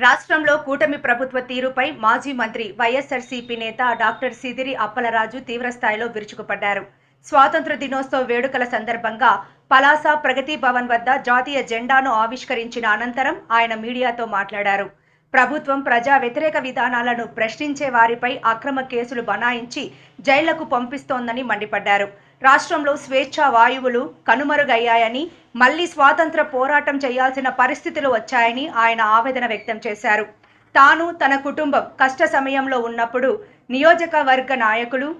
రాష్ట్రంలో కూటమి ప్రభుత్వ తీరుపై మాజీ మంత్రి వైఎస్ఆర్సీపీ నేత డాక్టర్ సిదిరి అప్పలరాజు తీవ్రస్థాయిలో విరుచుకుపడ్డారు. స్వాతంత్ర దినోత్సవ వేడుకల సందర్భంగా పలాస ప్రగతి భవన్ వద్ద జాతీయ జెండాను ఆవిష్కరించిన అనంతరం ఆయన మీడియాతో మాట్లాడారు. ప్రభుత్వం ప్రజా వ్యతిరేక విధానాలను ప్రశ్నించే వారిపై అక్రమ కేసులు బనాయించి జైళ్లకు పంపిస్తోందని మండిపడ్డారు. రాష్ట్రంలో స్వేచ్ఛా వాయువులు కనుమరుగయ్యాయని, మళ్లీ స్వాతంత్ర పోరాటం చేయాల్సిన పరిస్థితులు వచ్చాయని ఆయన ఆవేదన వ్యక్తం చేశారు. తాను తన కుటుంబం కష్ట సమయంలో ఉన్నప్పుడు నియోజకవర్గ నాయకులు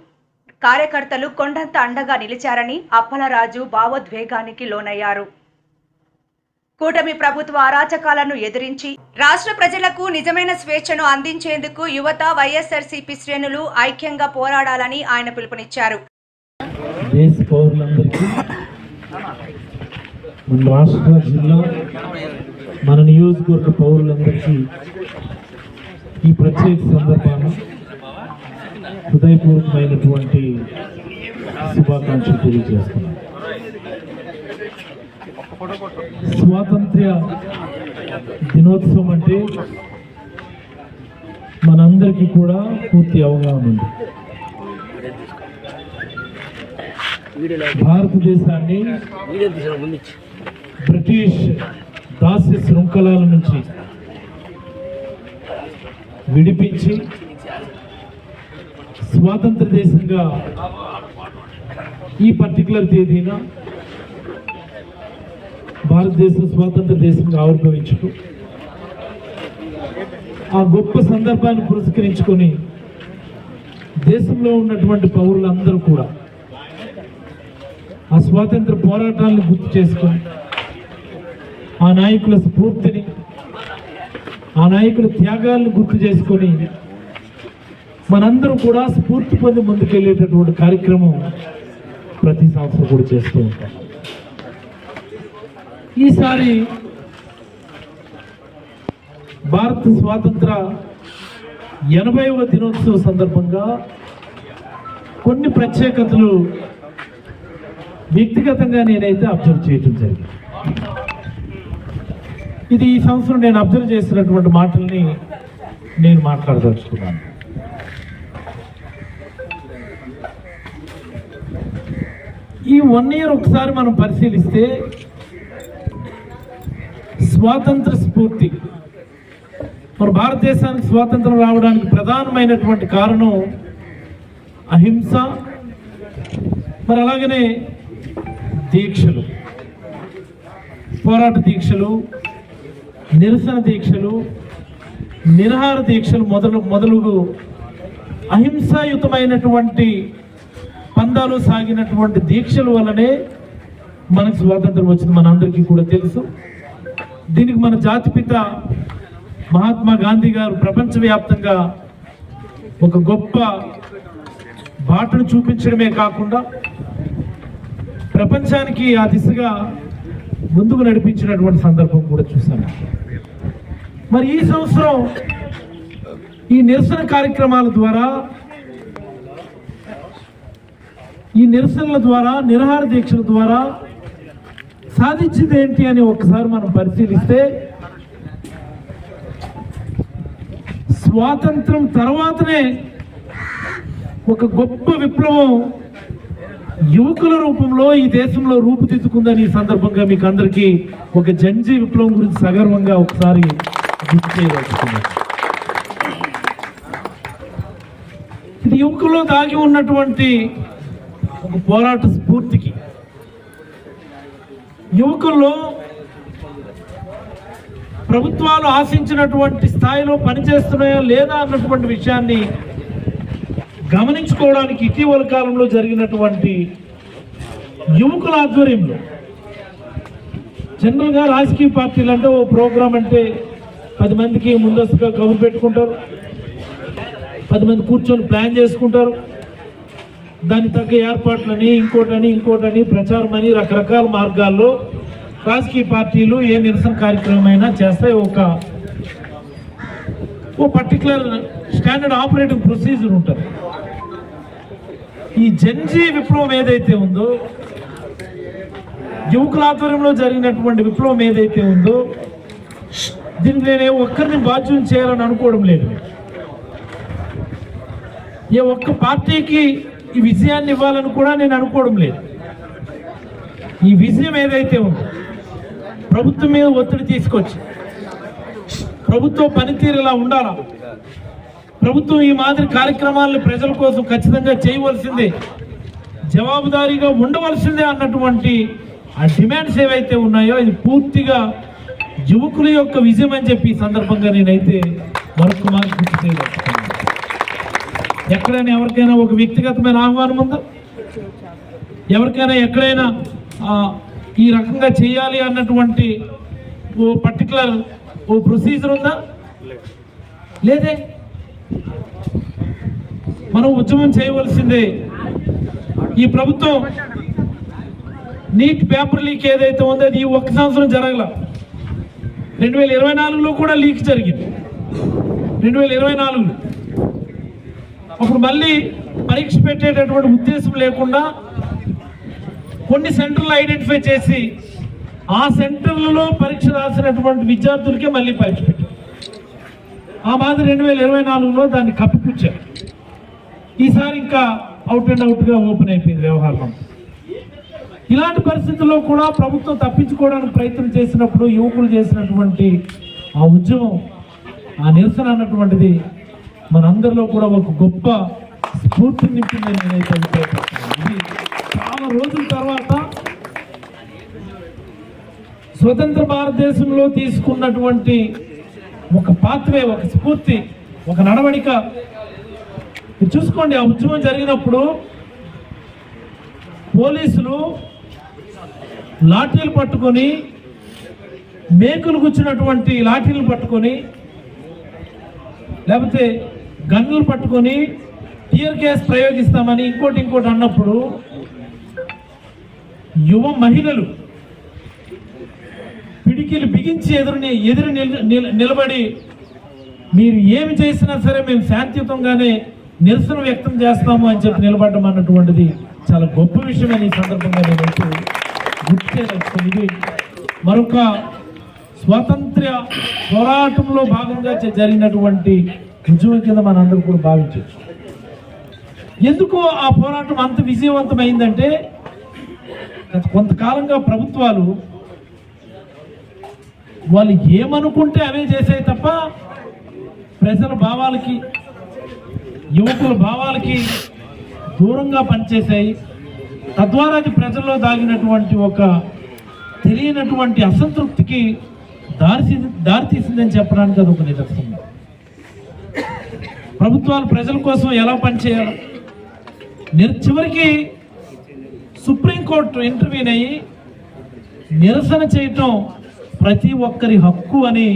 కార్యకర్తలు కొండంత అండగా నిలిచారని అప్పలరాజు భావోద్వేగానికి లోనయ్యారు. కూటమి ప్రభుత్వ అరాచకాలను ఎదిరించి రాష్ట్ర ప్రజలకు నిజమైన స్వేచ్ఛను అందించేందుకు యువత వైఎస్ఆర్సీపీ శ్రేణులు ఐక్యంగా పోరాడాలని ఆయన పిలుపునిచ్చారు. దేశ పౌరులందరికీ, మన రాష్ట్ర జిల్లా, మన నియోజకవర్గ పౌరులందరికీ ఈ ప్రత్యేక సందర్భాన్ని హృదయపూర్వకమైనటువంటి శుభాకాంక్షలు తెలియజేస్తున్నాను. స్వాతంత్ర్య దినోత్సవం అంటే మనందరికీ కూడా పూర్తి అవగాహన ఉంది. భారతదేశాన్ని బ్రిటిష్ దాస్య శృంఖలాల నుంచి విడిపించి స్వాతంత్ర దేశంగా ఈ పర్టికులర్ తేదీన భారతదేశం స్వాతంత్ర దేశంగా ఆవిర్భవించుకు ఆ గొప్ప సందర్భాన్ని పురస్కరించుకొని దేశంలో ఉన్నటువంటి పౌరులందరూ కూడా ఆ స్వాతంత్ర పోరాటాలను గుర్తు చేసుకొని ఆ నాయకుల స్ఫూర్తిని, ఆ నాయకుల త్యాగాలను గుర్తు చేసుకొని మనందరూ కూడా స్ఫూర్తి పొంది ముందుకెళ్ళేటటువంటి కార్యక్రమం ప్రతి సంవత్సరం కూడా చేస్తూ ఉంటాం. ఈసారి భారత స్వాతంత్ర 80వ దినోత్సవ సందర్భంగా కొన్ని ప్రత్యేకతలు వ్యక్తిగతంగా నేనైతే అబ్జర్వ్ చేయటం జరిగింది. ఇది ఈ సంవత్సరం నేను అబ్జర్వ్ చేసినటువంటి మాటల్ని నేను మాట్లాడదలుచుకున్నాను. ఈ 1 ఇయర్ ఒకసారి మనం పరిశీలిస్తే స్వాతంత్ర స్ఫూర్తి, మన భారతదేశానికి స్వాతంత్రం రావడానికి ప్రధానమైనటువంటి కారణం అహింస, మరి అలాగనే దీక్షలు, పోరాట దీక్షలు, నిరసన దీక్షలు, నిరాహార దీక్షలు మొదలుగు అహింసాయుతమైనటువంటి పందాలు సాగినటువంటి దీక్షల వల్లనే మనకు స్వాతంత్రం వచ్చింది. మనందరికీ కూడా తెలుసు. దీనికి మన జాతిపిత మహాత్మా గాంధీ గారు ప్రపంచవ్యాప్తంగా ఒక గొప్ప బాటను చూపించడమే కాకుండా ప్రపంచానికి ఆ దిశగా ముందుకు నడిపించినటువంటి సందర్భం కూడా చూశాను. మరి ఈ సంవత్సరం ఈ నిరసన కార్యక్రమాల ద్వారా, ఈ నిరసనల ద్వారా, నిరాహార దీక్షల ద్వారా సాధించింది ఏంటి అని ఒకసారి మనం పరిశీలిస్తే, స్వాతంత్రం తర్వాతనే ఒక గొప్ప విప్లవం యువకుల రూపంలో ఈ దేశంలో రూపుదిద్దుకుందని ఈ సందర్భంగా మీకు అందరికీ ఒక జంజీ విప్లవం గురించి సగర్వంగా ఒకసారి గుర్తు చేయవలసింది. ఇది యువకుల్లో దాగి ఉన్నటువంటి ఒక పోరాట స్ఫూర్తికి, యువకుల్లో ప్రభుత్వాలు ఆశించినటువంటి స్థాయిలో పనిచేస్తున్నాయా లేదా అన్నటువంటి విషయాన్ని గమనించుకోవడానికి ఇటీవల కాలంలో జరిగినటువంటి యువకుల ఆధ్వర్యంలో, జనరల్గా రాజకీయ పార్టీలు అంటే ఓ ప్రోగ్రాం అంటే 10 మందికి ముందస్తుగా కబురు పెట్టుకుంటారు, 10 మంది కూర్చొని ప్లాన్ చేసుకుంటారు, దానికి తగ్గ ఏర్పాట్లని ఇంకోటని ప్రచారం అని రకరకాల మార్గాల్లో రాజకీయ పార్టీలు ఏ నిరసన కార్యక్రమం అయినా చేస్తాయి. ఓ పర్టికులర్ స్టాండర్డ్ ఆపరేటింగ్ ప్రొసీజర్ ఉంటుంది. ఈ జంజీ విప్లవం ఏదైతే ఉందో, యువకుల ఆధ్వర్యంలో జరిగినటువంటి విప్లవం ఏదైతే ఉందో, దీనికి నేను ఒక్కరిని బాధ్యం చేయాలని అనుకోవడం లేదు. ఏ ఒక్క పార్టీకి ఈ విజయాన్ని ఇవ్వాలని కూడా నేను అనుకోవడం లేదు. ఈ విజయం ఏదైతే ఉందో ప్రభుత్వం మీద ఒత్తిడి తీసుకొచ్చి ప్రభుత్వ పనితీరు ఇలా ఉండాలా, ప్రభుత్వం ఈ మాదిరి కార్యక్రమాలను ప్రజల కోసం ఖచ్చితంగా చేయవలసిందే, జవాబుదారీగా ఉండవలసిందే అన్నటువంటి ఆ డిమాండ్స్ ఏవైతే ఉన్నాయో ఇది పూర్తిగా యువకుల యొక్క విజయం అని చెప్పి ఈ సందర్భంగా నేనైతే మరొక మాట గుర్తు చేయగలుగుతాను. ఎక్కడైనా ఎవరికైనా ఒక వ్యక్తిగతమైన ఆహ్వానం ఉందా? ఎవరికైనా ఎక్కడైనా ఈ రకంగా చేయాలి అన్నటువంటి ఓ పర్టికులర్ ఓ ప్రొసీజర్ ఉందా? లేదే. మనం ఉద్యమం చేయవలసిందే. ఈ ప్రభుత్వం నీట్ పేపర్ లీక్ ఏదైతే ఉందో అది ఈ ఒక్క సంవత్సరం జరగల. 2024లో కూడా లీక్ జరిగింది. 2024లో అప్పుడు మళ్ళీ పరీక్ష పెట్టేటటువంటి ఉద్దేశం లేకుండా కొన్ని సెంటర్లు ఐడెంటిఫై చేసి ఆ సెంటర్లలో పరీక్ష రాసినటువంటి విద్యార్థులకే మళ్ళీ పరీక్ష పెట్టారు. ఆ మాదిరి 2024లో దాన్ని కప్పిపుచ్చారు. ఈసారి ఇంకా అవుట్ అండ్ అవుట్గా ఓపెన్ అయిపోయింది వ్యవహారం. ఇలాంటి పరిస్థితుల్లో కూడా ప్రభుత్వం తప్పించుకోవడానికి ప్రయత్నం చేసినప్పుడు యువకులు చేసినటువంటి ఆ ఉద్యమం, ఆ నిరసన అన్నటువంటిది మనందరిలో కూడా ఒక గొప్ప స్ఫూర్తిని నింపిందని నేనైతే అభిప్రాయపడుతున్నాను. ఇది చాలా రోజుల తర్వాత స్వతంత్ర భారతదేశంలో తీసుకున్నటువంటి ఒక పాత్వే, ఒక స్ఫూర్తి, ఒక నడవడిక. చూసుకోండి, ఆ ఉద్యమం జరిగినప్పుడు పోలీసులు లాఠీలు పట్టుకొని, మేకులు గుచ్చినటువంటి లాఠీలు పట్టుకొని, లేకపోతే గన్నులు పట్టుకొని టియర్ గ్యాస్ ప్రయోగిస్తామని ఇంకోటి అన్నప్పుడు యువ మహిళలు పిడికిలు బిగించి ఎదురు నిలబడి మీరు ఏమి చేసినా సరే మేము శాంతియుతంగానే నిరసన వ్యక్తం చేస్తాము అని చెప్పి నిలబడడం అన్నటువంటిది చాలా గొప్ప విషయమని ఈ సందర్భంగా నేనైతే గుర్తు చేయదలుచుకుని, ఇది మరొక స్వాతంత్ర్య పోరాటంలో భాగంగా జరిగినటువంటి ఉద్యమం కింద మనందరూ కూడా భావించవచ్చు. ఎందుకు ఆ పోరాటం అంత విజయవంతమైందంటే గత కొంతకాలంగా ప్రభుత్వాలు వాళ్ళు ఏమనుకుంటే అవే చేసాయి తప్ప ప్రజల భావాలకి, యువకుల భావాలకి దూరంగా పనిచేశాయి. తద్వారా అది ప్రజల్లో దాగినటువంటి ఒక తెలియనటువంటి అసంతృప్తికి దారితీసిందని చెప్పడానికి అది ఒక నిదర్శనం. ప్రభుత్వాలు ప్రజల కోసం ఎలా పనిచేయాలి, చివరికి సుప్రీంకోర్టు ఇంటర్వ్యూన్ అయ్యి నిరసన చేయటం ప్రతి ఒక్కరి హక్కు అని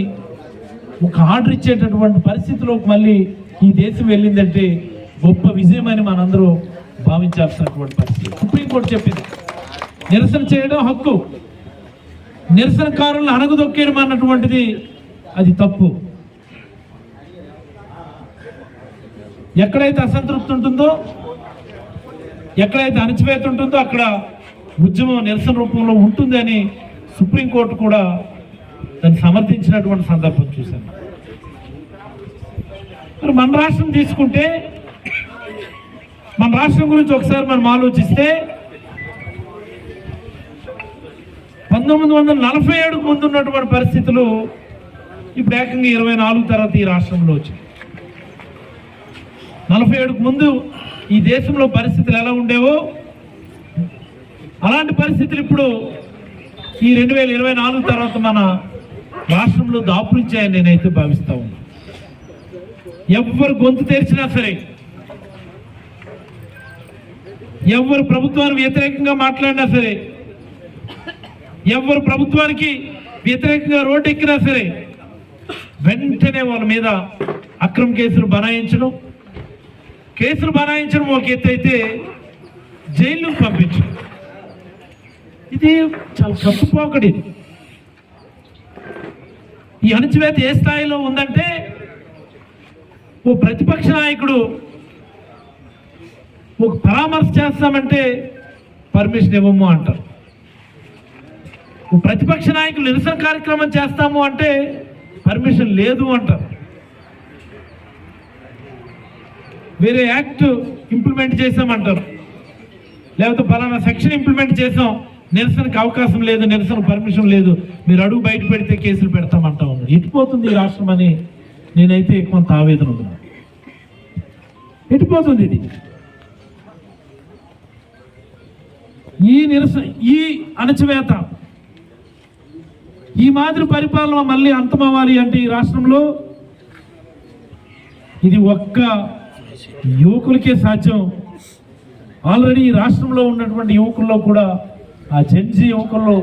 ఒక ఆర్డర్ ఇచ్చేటటువంటి పరిస్థితిలోకి మళ్ళీ ఈ దేశం వెళ్ళిందంటే గొప్ప విజయం అని మనందరూ భావించాల్సినటువంటి పరిస్థితి. సుప్రీంకోర్టు చెప్పింది నిరసన చేయడం హక్కు, నిరసనకారులను అణగదొక్కేయడం అన్నటువంటిది అది తప్పు. ఎక్కడైతే అసంతృప్తి ఉంటుందో, ఎక్కడైతే అణచివేత ఉంటుందో అక్కడ ఉద్యమం నిరసన రూపంలో ఉంటుంది అని సుప్రీంకోర్టు కూడా దాన్ని సమర్థించినటువంటి సందర్భం చూశాను. మరి మన రాష్ట్రం తీసుకుంటే, మన రాష్ట్రం గురించి ఒకసారి మనం ఆలోచిస్తే 1947కు ముందు ఉన్నటువంటి పరిస్థితులు ఇప్పుడు ఏకంగా 24 తర్వాత ఈ రాష్ట్రంలో వచ్చాయి. 47కు ముందు ఈ దేశంలో పరిస్థితులు ఎలా ఉండేవో అలాంటి పరిస్థితులు ఇప్పుడు ఈ 2024 తర్వాత మన రాష్ట్రంలో దాపురించాయని నేనైతే భావిస్తా ఉన్నాను. ఎవరు గొంతు తెరిచినా సరే, ఎవరు ప్రభుత్వానికి వ్యతిరేకంగా మాట్లాడినా సరే, ఎవరు ప్రభుత్వానికి వ్యతిరేకంగా రోడ్డు ఎక్కినా సరే వెంటనే వాళ్ళ మీద అక్రమ కేసులు బనాయించడం ఒక ఎత్తు అయితే జైలుకు పంపించడం, ఇది చాలా కట్టుపోకడి. ఈ అణచివేత ఏ స్థాయిలో ఉందంటే ఓ ప్రతిపక్ష నాయకుడు ఒక పరామర్శ చేస్తామంటే పర్మిషన్ ఇవ్వము అంటారు. ఓ ప్రతిపక్ష నాయకులు నిరసన కార్యక్రమం చేస్తాము అంటే పర్మిషన్ లేదు అంటారు. వేరే యాక్ట్ ఇంప్లిమెంట్ చేసామంటారు, లేకపోతే పలానా సెక్షన్ ఇంప్లిమెంట్ చేసాం, నిరసనకు అవకాశం లేదు, నిరసన పర్మిషన్ లేదు, మీరు అడుగు బయట పెడితే కేసులు పెడతామంటా ఉన్నారు. ఎటుపోతుంది ఈ రాష్ట్రం అని నేనైతే కొంత ఆవేదన ఉంది. ఎటుపోతుంది ఇది? ఈ నిరసన, ఈ అణచివేత, ఈ మాదిరి పరిపాలన మళ్ళీ అంతమవ్వాలి అంటే ఈ రాష్ట్రంలో ఇది ఒక్క యువకులకే సాధ్యం. ఆల్రెడీ ఈ రాష్ట్రంలో ఉన్నటువంటి యువకుల్లో కూడా, ఆ జెన్జీ యువకుల్లో,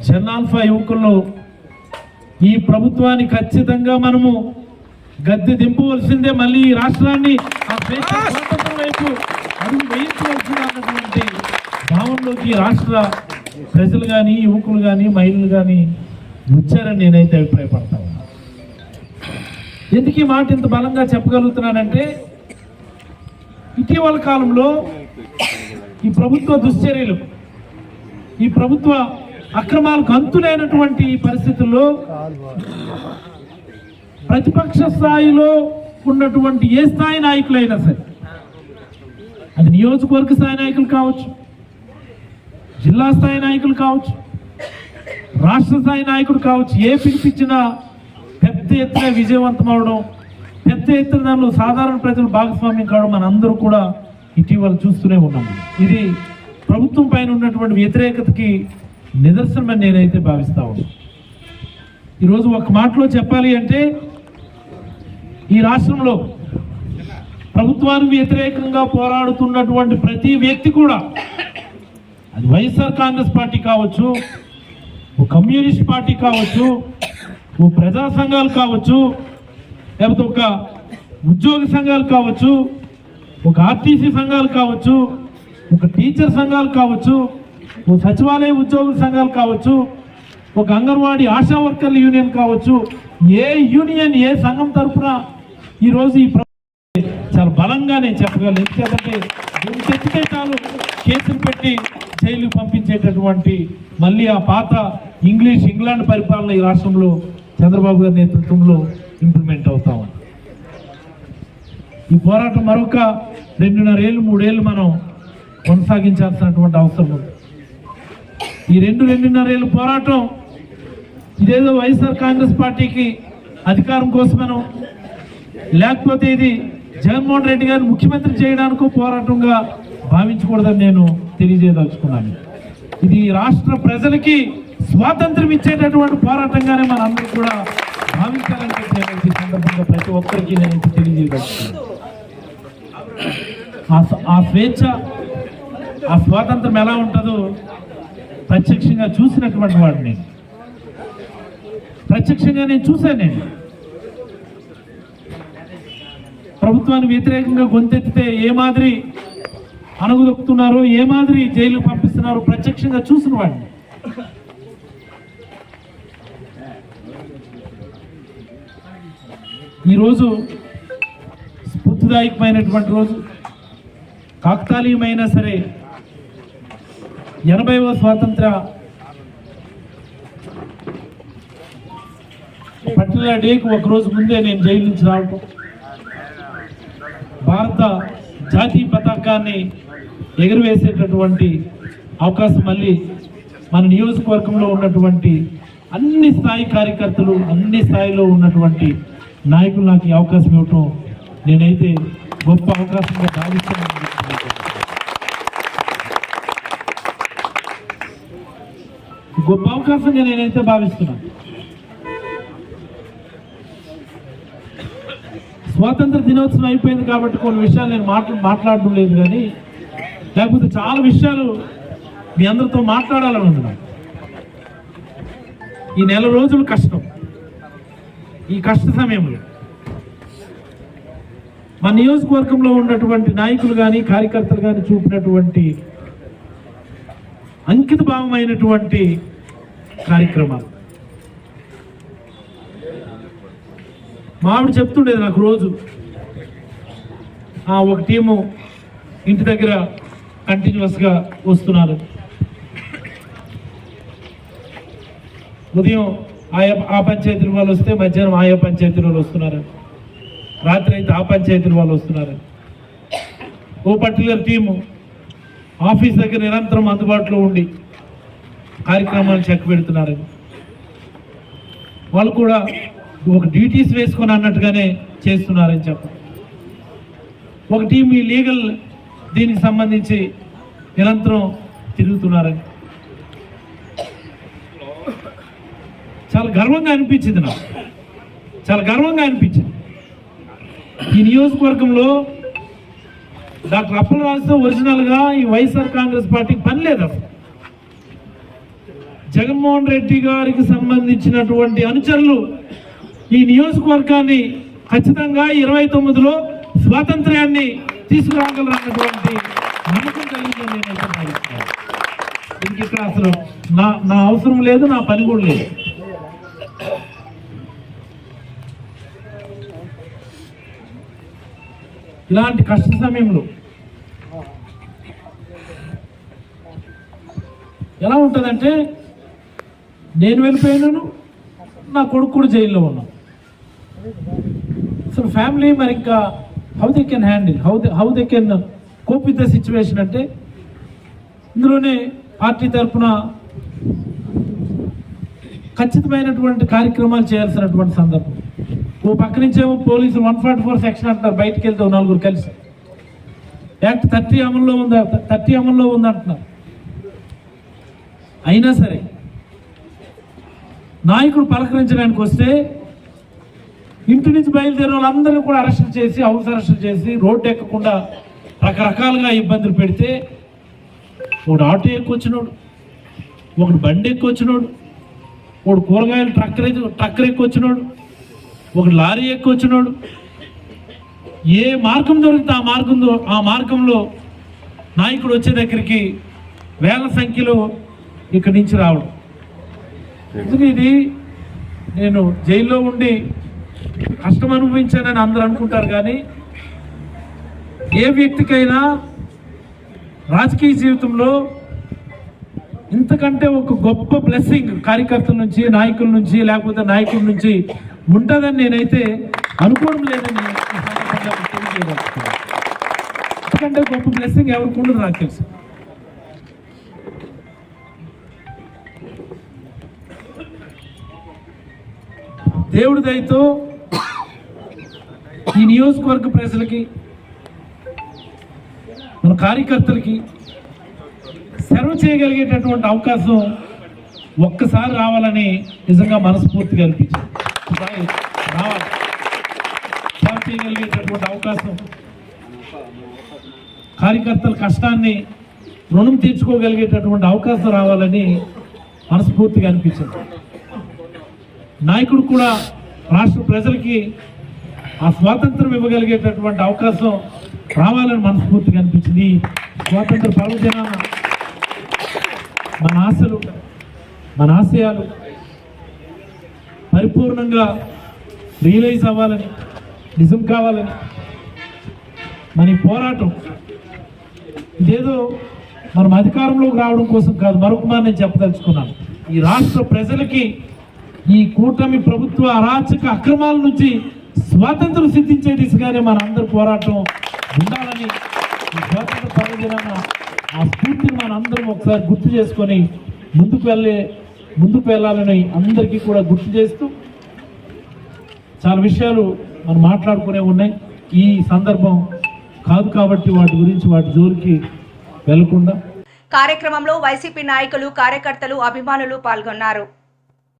జెన్ ఆల్ఫా యువకుల్లో ఈ ప్రభుత్వాన్ని ఖచ్చితంగా మనము గద్దె దింపవలసిందే. మళ్ళీ ఈ రాష్ట్రాన్ని ఆ స్వాతంత్రం వైపు అడుగు వేయించవలసింది అన్నటువంటి భావనలోకి రాష్ట్ర ప్రజలు కానీ, యువకులు కానీ, మహిళలు కానీ వచ్చారని నేనైతే అభిప్రాయపడతాను. ఎందుకు ఈ మాట ఇంత బలంగా చెప్పగలుగుతున్నానంటే, ఇటీవల కాలంలో ఈ ప్రభుత్వ దుశ్చర్యలు, ఈ ప్రభుత్వ అక్రమాలకు అంతులేనటువంటి పరిస్థితుల్లో ప్రతిపక్ష స్థాయిలో ఉన్నటువంటి ఏ స్థాయి నాయకులైనా సరే, అది నియోజకవర్గ స్థాయి నాయకులు కావచ్చు, జిల్లా స్థాయి నాయకులు కావచ్చు, రాష్ట్ర స్థాయి నాయకుడు కావచ్చు, ఏ పిలిపించినా పెద్ద ఎత్తున విజయవంతం అవడం, పెద్ద ఎత్తున దానిలో సాధారణ ప్రజలు భాగస్వామ్యం కావడం మన అందరూ కూడా ఇటీవల చూస్తూనే ఉన్నాము. ఇది ప్రభుత్వం పైన ఉన్నటువంటి వ్యతిరేకతకి నిదర్శనమని నేనైతే భావిస్తా ఉన్నాను. ఈరోజు ఒక మాటలో చెప్పాలి అంటే, ఈ రాష్ట్రంలో ప్రభుత్వానికి వ్యతిరేకంగా పోరాడుతున్నటువంటి ప్రతి వ్యక్తి కూడా, అది వైఎస్ఆర్ కాంగ్రెస్ పార్టీ కావచ్చు, ఓ కమ్యూనిస్ట్ పార్టీ కావచ్చు, ఓ ప్రజా సంఘాలు కావచ్చు, లేకపోతే ఒక ఉద్యోగ సంఘాలు కావచ్చు, ఒక ఆర్టీసీ సంఘాలు కావచ్చు, ఒక టీచర్ సంఘాలు కావచ్చు, ఒక సచివాలయ ఉద్యోగుల సంఘాలు కావచ్చు, ఒక అంగన్వాడీ ఆశా వర్కర్ల యూనియన్ కావచ్చు, ఏ యూనియన్, ఏ సంఘం తరఫున ఈరోజు ఈ చాలా బలంగా నేను చెప్పగలను. ఎందుకంటే తెచ్చితే చాలు కేసులు పెట్టి జైలు పంపించేటటువంటి మళ్ళీ ఆ పాత ఇంగ్లాండ్ పరిపాలన ఈ రాష్ట్రంలో చంద్రబాబు గారి నేతృత్వంలో ఇంప్లిమెంట్ అవుతామని. ఈ పోరాటం మరొక 2.5 ఏళ్ళు 3 ఏళ్ళు మనం కొనసాగించాల్సినటువంటి అవసరం ఉంది. ఈ 2.5 ఏళ్ళ పోరాటం ఇదేదో వైఎస్ఆర్ కాంగ్రెస్ పార్టీకి అధికారం కోసమనో, లేకపోతే ఇది జగన్మోహన్ రెడ్డి గారిని ముఖ్యమంత్రి చేయడానికో పోరాటంగా భావించకూడదని నేను తెలియజేయదలుచుకున్నాను. ఇది రాష్ట్ర ప్రజలకి స్వాతంత్రం ఇచ్చేటటువంటి పోరాటంగానే మన అందరూ కూడా భావించాలని చెప్పి సందర్భంగా ప్రతి ఒక్కరికి నేను తెలియజేయదలుచుకున్నాను. ఆ స్వేచ్ఛ, ఆ స్వాతంత్రం ఎలా ఉంటుందో ప్రత్యక్షంగా చూసినటువంటి వాడు నేను. ప్రత్యక్షంగా నేను చూశాను. నేను ప్రభుత్వానికి వ్యతిరేకంగా గొంతెత్తితే ఏ మాదిరి అణగదొక్కుతున్నారో, ఏ మాదిరి జైలు పంపిస్తున్నారో ప్రత్యక్షంగా చూసిన వాడిని. ఈరోజు స్ఫూర్తిదాయకమైనటువంటి రోజు, కాకతాళీయమైనా సరే 80వ స్వాతంత్ర పర్టికులర్ డేకి ఒక రోజు ముందే నేను జైలు నుంచి రావటం, భారత జాతీయ పతాకాన్ని ఎగురవేసేటటువంటి అవకాశం మళ్ళీ మన నియోజకవర్గంలో ఉన్నటువంటి అన్ని స్థాయి కార్యకర్తలు, అన్ని స్థాయిలో ఉన్నటువంటి నాయకులు నాకు ఈ అవకాశం ఇవ్వటం నేనైతే గొప్ప అవకాశంగా భావిస్తున్నాను. గొప్ప అవకాశంగా నేనైతే భావిస్తున్నాను. స్వాతంత్ర దినోత్సవం అయిపోయింది కాబట్టి కొన్ని విషయాలు నేను మాట్లాడడం లేదు, కానీ లేకపోతే చాలా విషయాలు మీ అందరితో మాట్లాడాలని ఉంది నాకు. ఈ 1 నెల రోజులు కష్టం. ఈ కష్ట సమయంలో మన నియోజకవర్గంలో ఉన్నటువంటి నాయకులు కానీ, కార్యకర్తలు కానీ చూపినటువంటి అంకిత భావమైనటువంటి కార్యక్రమాలు. మా ఆవిడ చెప్తుండేది నాకు రోజు, ఒక టీము ఇంటి దగ్గర కంటిన్యూస్గా వస్తున్నారు. ఉదయం ఆ పంచాయతీల వాళ్ళు వస్తే మధ్యాహ్నం ఆయా పంచాయతీల వాళ్ళు వస్తున్నారని, రాత్రి అయితే ఆ పంచాయతీల వాళ్ళు వస్తున్నారని, ఓ పర్టికులర్ టీము ఆఫీస్ దగ్గర నిరంతరం అందుబాటులో ఉండి కార్యక్రమాలు చెక్ పెడుతున్నారని, వాళ్ళు కూడా ఒక డ్యూటీస్ వేసుకొని అన్నట్టుగానే చేస్తున్నారని చెప్పాలి. ఒక టీం ఈ లీగల్ దీనికి సంబంధించి నిరంతరం తిరుగుతున్నారని చాలా గర్వంగా అనిపించింది. నాకు చాలా గర్వంగా అనిపించింది. ఈ నియోజకవర్గంలో డాక్టర్ అప్పలరాజుతో ఒరిజినల్గా ఈ వైఎస్ఆర్ కాంగ్రెస్ పార్టీకి పని లేదు. అసలు జగన్మోహన్ రెడ్డి గారికి సంబంధించినటువంటి అనుచరులు ఈ నియోజకవర్గాన్ని ఖచ్చితంగా 29లో స్వాతంత్ర్యాన్ని తీసుకురాగలరన్నటువంటి నమ్మకం కలిగిందని నేనైతే భావిస్తున్నాను. దీనికి ఇక్కడ అసలు నా అవసరం లేదు, నా పని కూడా లేదు. ఇలాంటి కష్ట సమయంలో ఎలా ఉంటుందంటే, నేను వెళ్ళిపోయినాను, నా కొడుకు కూడా జైల్లో ఉన్నాను. అసలు ఫ్యామిలీ మరి ఇంకా how they can handle, how they can cope with the situation అంటే, ఇందులోనే పార్టీ తరఫున ఖచ్చితమైనటువంటి కార్యక్రమాలు చేయాల్సినటువంటి సందర్భం. ఓ పక్క నుంచేమో పోలీసులు 144 సెక్షన్ అంటున్నారు, బయటకు వెళ్తే 4 కలిసి యాక్ట్ 30 అమల్లో ఉంది అంటున్నారు. అయినా సరే నాయకుడు పలకరించడానికి వస్తే ఇంటి నుంచి బయలుదేరిన వాళ్ళందరినీ కూడా అరెస్టులు చేసి, హౌస్ అరెస్టులు చేసి, రోడ్డు ఎక్కకుండా రకరకాలుగా ఇబ్బందులు పెడితే, ఒకడు ఆటో ఎక్కువచ్చినోడు, ఒకడు బండి ఎక్కువచ్చినోడు, ఒకడు కూరగాయలు ట్రక్కర్ ఎక్కువచ్చినోడు, ఒకడు లారీ ఎక్కువచ్చినోడు, ఏ మార్గం దొరికితే ఆ మార్గంలో నాయకుడు వచ్చే దగ్గరికి వేల సంఖ్యలో ఇక్కడి నుంచి రావడం. ఎందుకు ఇది నేను జైల్లో ఉండి కష్టం అనుభవించానని అందరూ అనుకుంటారు, కానీ ఏ వ్యక్తికైనా రాజకీయ జీవితంలో ఇంతకంటే ఒక గొప్ప బ్లెస్సింగ్ కార్యకర్తల నుంచి, నాయకుల నుంచి, లేకపోతే నాయకుల నుంచి ఉంటుందని నేనైతే అనుకోవడం లేదని ఎందుకంటే గొప్ప బ్లెస్సింగ్ ఎవరికి ఉండదు నాకు తెలుసు. దేవుడి దయతో ఈ నియోజకవర్గ ప్రజలకి, మన కార్యకర్తలకి సర్వ్ చేయగలిగేటటువంటి అవకాశం ఒక్కసారి రావాలని నిజంగా మనస్ఫూర్తిగా అనిపించింది. రావాలి, సర్వ్ చేయగలిగేటటువంటి అవకాశం, కార్యకర్తల కష్టాన్ని రుణం తీర్చుకోగలిగేటటువంటి అవకాశం రావాలని మనస్ఫూర్తిగా అనిపించింది. నాయకుడు కూడా రాష్ట్ర ప్రజలకి ఆ స్వాతంత్రం ఇవ్వగలిగేటటువంటి అవకాశం రావాలని మనస్ఫూర్తిగా అనిపించింది. స్వాతంత్ర పర్వదినాన మన ఆశలు, మన ఆశయాలు పరిపూర్ణంగా రియలైజ్ అవ్వాలని, నిజం కావాలని మన ఈ పోరాటం ఇదేదో మనం అధికారంలోకి రావడం కోసం కాదు, మరొక నేను చెప్పదలుచుకున్నాను. ఈ రాష్ట్ర ప్రజలకి ఈ కూటమి ప్రభుత్వ అరాచక అక్రమాల నుంచి స్వాతంత్రం సిద్ధించే దిశగానే మన అందరి పోరాటం ఉండాలని, ఈ స్వాతంత్ర పర్వదినాన ఆ స్ఫూర్తిని మన అందరం ఒకసారి గుర్తు చేసుకొని ముందుకు వెళ్ళాలని అందరికీ కూడా గుర్తు చేస్తూ, చాలా విషయాలు మనం మాట్లాడుకునే ఉన్నాయి. ఈ సందర్భం కాదు కాబట్టి వాటి జోలికి వెళ్లకుండా. కార్యక్రమంలో వైసీపీ నాయకులు, కార్యకర్తలు, అభిమానులు పాల్గొన్నారు.